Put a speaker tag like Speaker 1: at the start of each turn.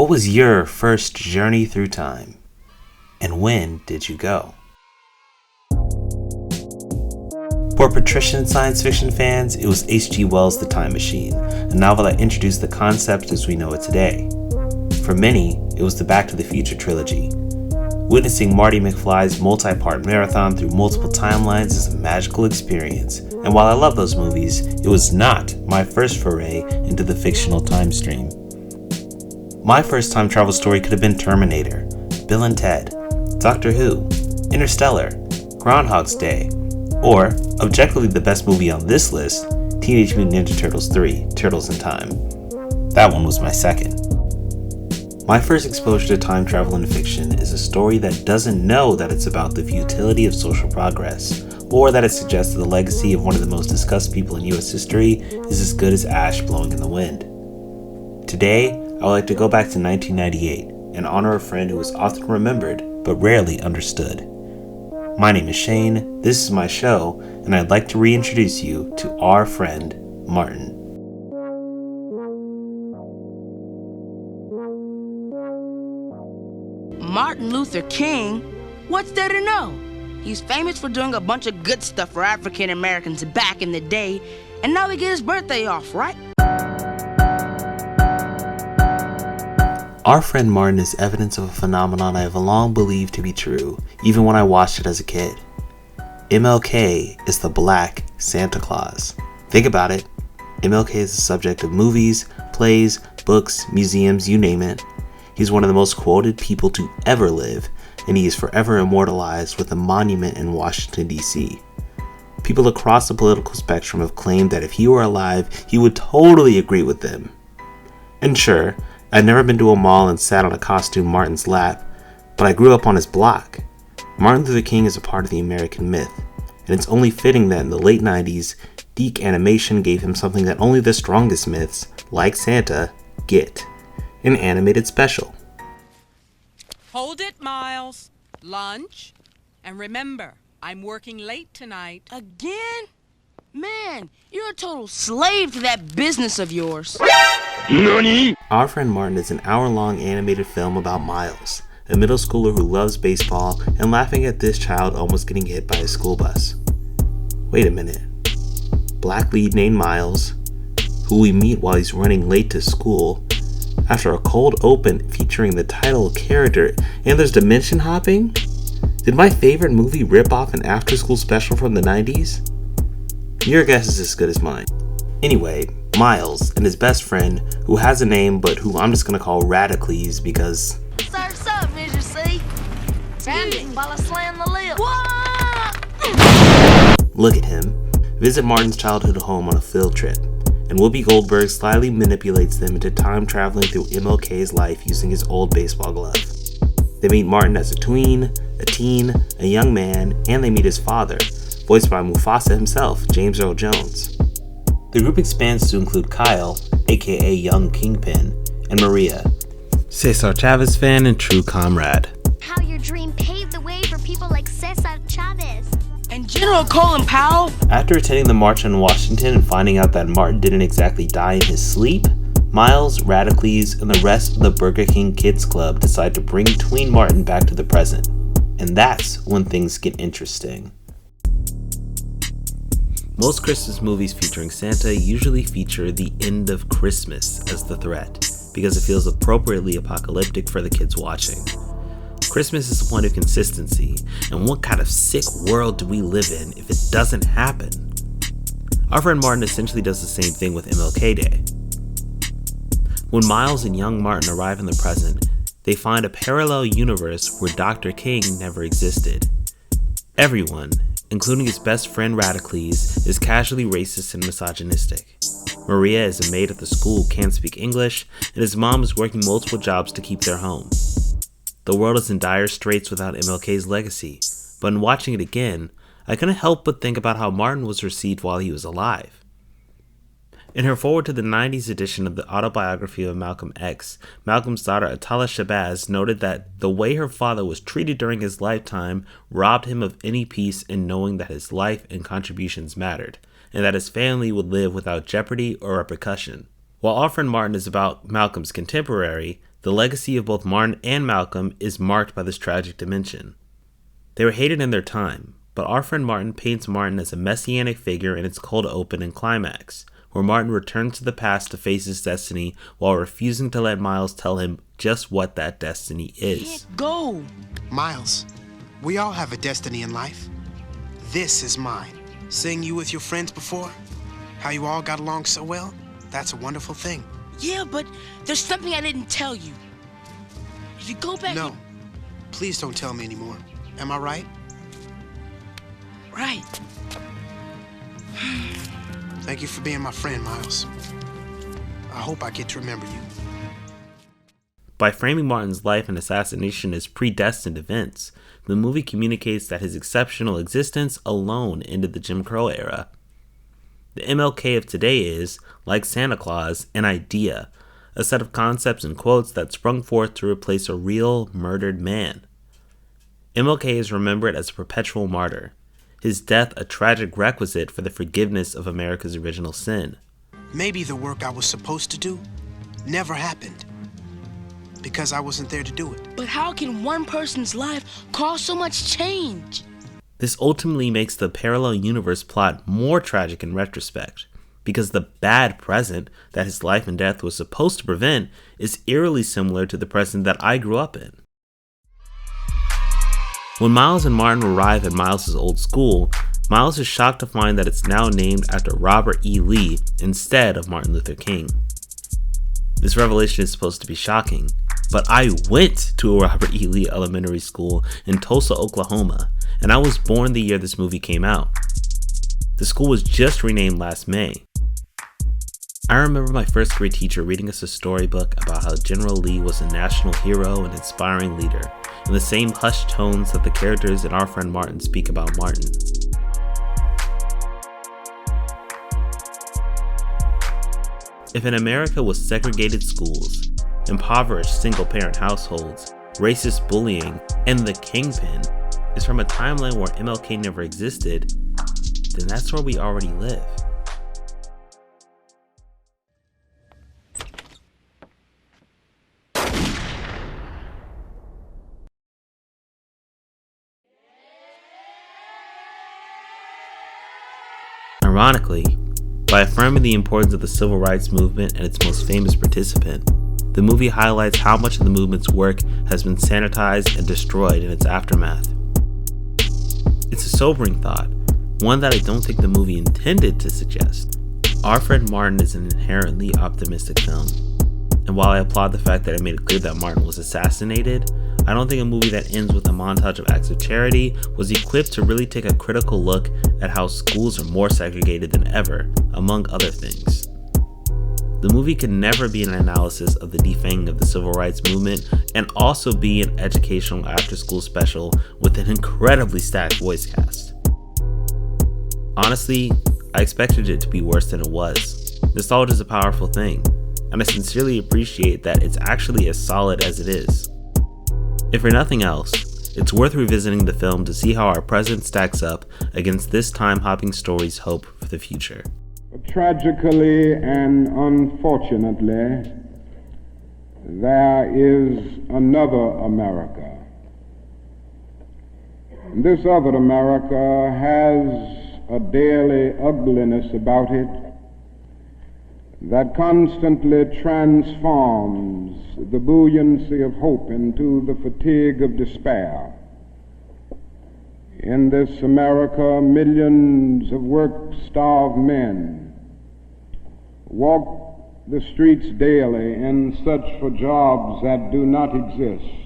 Speaker 1: What was your first journey through time? And when did you go? For patrician science fiction fans, it was H.G. Wells' The Time Machine, a novel that introduced the concept as we know it today. For many, it was the Back to the Future trilogy. Witnessing Marty McFly's multi-part marathon through multiple timelines is a magical experience, and while I love those movies, it was not my first foray into the fictional time stream. My first time travel story could have been Terminator, Bill and Ted, Doctor Who, Interstellar, Groundhog's Day, or, objectively the best movie on this list, Teenage Mutant Ninja Turtles 3, Turtles in Time. That one was my second. My first exposure to time travel in fiction is a story that doesn't know that it's about the futility of social progress, or that it suggests that the legacy of one of the most discussed people in US history is as good as ash blowing in the wind. Today, I would like to go back to 1998 and honor a friend who is often remembered but rarely understood. My name is Shane, this is my show, and I'd like to reintroduce you to our friend, Martin.
Speaker 2: Martin Luther King? What's there to know? He's famous for doing a bunch of good stuff for African Americans back in the day, and now we get his birthday off, right?
Speaker 1: Our friend Martin is evidence of a phenomenon I have long believed to be true, even when I watched it as a kid. MLK is the Black Santa Claus. Think about it. MLK is the subject of movies, plays, books, museums, you name it. He's one of the most quoted people to ever live, and he is forever immortalized with a monument in Washington, D.C. People across the political spectrum have claimed that if he were alive, he would totally agree with them. And sure, I'd never been to a mall and sat on a costume Martin's lap, but I grew up on his block. Martin Luther King is a part of the American myth, and it's only fitting that in the late 90s, Deke Animation gave him something that only the strongest myths, like Santa, get: an animated special.
Speaker 3: Hold it, Miles. Lunch. And remember, I'm working late tonight.
Speaker 2: Again? Man, you're a total slave to that business of yours.
Speaker 1: NANI? Our Friend Martin is an hour-long animated film about Miles, a middle schooler who loves baseball and laughing at this child almost getting hit by a school bus. Wait a minute. Black lead named Miles, who we meet while he's running late to school, after a cold open featuring the title character, and there's dimension hopping? Did my favorite movie rip off an after-school special from the 90s? Your guess is as good as mine. Anyway, Miles and his best friend, who has a name but who I'm just gonna call Radicles because...
Speaker 4: Surf's up, Mr. C. Sandy, while I slam the lip.
Speaker 1: Look at him. Visit Martin's childhood home on a field trip, and Whoopi Goldberg slyly manipulates them into time traveling through MLK's life using his old baseball glove. They meet Martin as a tween, a teen, a young man, and they meet his father, voiced by Mufasa himself, James Earl Jones. The group expands to include Kyle, aka Young Kingpin, and Maria, Cesar Chavez fan and true comrade.
Speaker 5: How your dream paved the way for people like Cesar Chavez.
Speaker 2: And General Colin Powell?
Speaker 1: After attending the March on Washington and finding out that Martin didn't exactly die in his sleep, Miles, Radicles, and the rest of the Burger King Kids Club decide to bring tween Martin back to the present. And that's when things get interesting. Most Christmas movies featuring Santa usually feature the end of Christmas as the threat, because it feels appropriately apocalyptic for the kids watching. Christmas is a point of consistency, and what kind of sick world do we live in if it doesn't happen? Our friend Martin essentially does the same thing with MLK Day. When Miles and young Martin arrive in the present, they find a parallel universe where Dr. King never existed. Everyone, including his best friend Radicles, is casually racist and misogynistic. Maria is a maid at the school, can't speak English, and his mom is working multiple jobs to keep their home. The world is in dire straits without MLK's legacy, but in watching it again, I couldn't help but think about how Martin was received while he was alive. In her foreword to the 90s edition of the autobiography of Malcolm X, Malcolm's daughter Atala Shabazz noted that the way her father was treated during his lifetime robbed him of any peace in knowing that his life and contributions mattered, and that his family would live without jeopardy or repercussion. While Our Friend Martin is about Malcolm's contemporary, the legacy of both Martin and Malcolm is marked by this tragic dimension. They were hated in their time, but our friend Martin paints Martin as a messianic figure in its cold open and climax, where Martin returns to the past to face his destiny while refusing to let Miles tell him just what that destiny is.
Speaker 2: Go!
Speaker 6: Miles, we all have a destiny in life. This is mine. Seeing you with your friends before, how you all got along so well, that's a wonderful thing.
Speaker 2: Yeah, but there's something I didn't tell you. If you go back...
Speaker 6: No, please don't tell me anymore. Am I right?
Speaker 2: Right.
Speaker 6: Thank you for being my friend, Miles. I hope I get to remember you.
Speaker 1: By framing Martin's life and assassination as predestined events, the movie communicates that his exceptional existence alone ended the Jim Crow era. The MLK of today is, like Santa Claus, an idea, a set of concepts and quotes that sprung forth to replace a real, murdered man. MLK is remembered as a perpetual martyr, his death a tragic requisite for the forgiveness of America's original sin.
Speaker 6: Maybe the work I was supposed to do never happened because I wasn't there to do it.
Speaker 2: But how can one person's life cause so much change?
Speaker 1: This ultimately makes the parallel universe plot more tragic in retrospect, because the bad present that his life and death was supposed to prevent is eerily similar to the present that I grew up in. When Miles and Martin arrive at Miles' old school, Miles is shocked to find that it's now named after Robert E. Lee instead of Martin Luther King. This revelation is supposed to be shocking, but I went to a Robert E. Lee elementary school in Tulsa, Oklahoma, and I was born the year this movie came out. The school was just renamed last May. I remember my first grade teacher reading us a storybook about how General Lee was a national hero and inspiring leader, in the same hushed tones that the characters in Our Friend Martin speak about Martin. If in America was segregated schools, impoverished single-parent households, racist bullying, and the kingpin is from a timeline where MLK never existed, then that's where we already live. Ironically, by affirming the importance of the civil rights movement and its most famous participant, the movie highlights how much of the movement's work has been sanitized and destroyed in its aftermath. It's a sobering thought, one that I don't think the movie intended to suggest. Our Friend Martin is an inherently optimistic film, and while I applaud the fact that it made it clear that Martin was assassinated, I don't think a movie that ends with a montage of acts of charity was equipped to really take a critical look at how schools are more segregated than ever, among other things. The movie can never be an analysis of the defanging of the civil rights movement and also be an educational after-school special with an incredibly stacked voice cast. Honestly, I expected it to be worse than it was. Nostalgia is a powerful thing, and I sincerely appreciate that it's actually as solid as it is. If for nothing else, it's worth revisiting the film to see how our present stacks up against this time-hopping story's hope for the future.
Speaker 7: Tragically and unfortunately, there is another America. This other America has a daily ugliness about it that constantly transforms the buoyancy of hope into the fatigue of despair. In this America, millions of work-starved men walk the streets daily in search for jobs that do not exist.